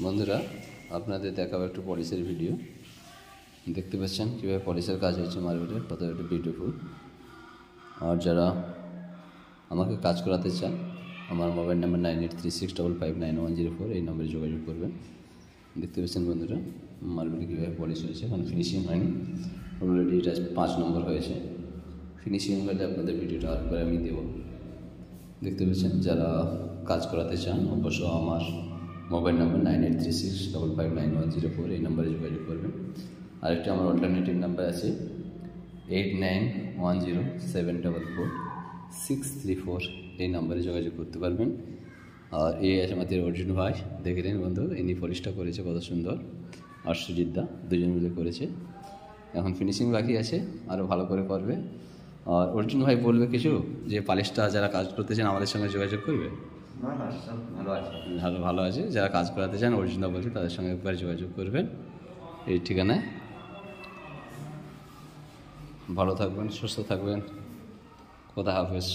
বন্ধুরা, আপনাদের দেখাবো একটু পলিশের ভিডিও। দেখতে পাচ্ছেন কীভাবে পলিশের কাজ হচ্ছে মার্বেলের, কত একটু বিউটিফুল। আর যারা আমাকে কাজ করাতে চান, আমার মোবাইল নাম্বার 9836559104, এই নম্বরে যোগাযোগ করবেন। দেখতে পাচ্ছেন বন্ধুরা মার্বেল কীভাবে পলিশ হয়েছে, এখন ফিনিশিং হয়নি, অলরেডি এটা 5 নম্বর হয়েছে। ফিনিশিং হলে আপনাদের ভিডিওটা আরেকবার আমি দেবো। দেখতে পাচ্ছেন যারা কাজ করাতে চান অবশ্য আমার মোবাইল নাম্বার 9836559104, এই নম্বরে যোগাযোগ করবেন। আরেকটি আমার অল্টারনেটিভ নাম্বার আছে 8910744634, এই নম্বরে যোগাযোগ করতে পারবেন। আর এই আছে আমাদের অর্জুন ভাই, দেখে নিন বন্ধু, ইনি পলিশটা করেছে কত সুন্দর। আর সুজিতদা দুজন মিলে করেছে, এখন ফিনিশিং বাকি আছে, আরও ভালো করে করবে। আর অর্জুন ভাই বলবে কিছু, যে পালিশটা যারা কাজ করতে চান আমাদের সঙ্গে যোগাযোগ করবে। ভালো আছে, যারা কাজ করাতে চান অর্জুনদা বলছে তাদের সঙ্গে একবার যোগাযোগ করবেন এই ঠিকানায়। ভালো থাকবেন, সুস্থ থাকবেন, খোদা হাফেজ।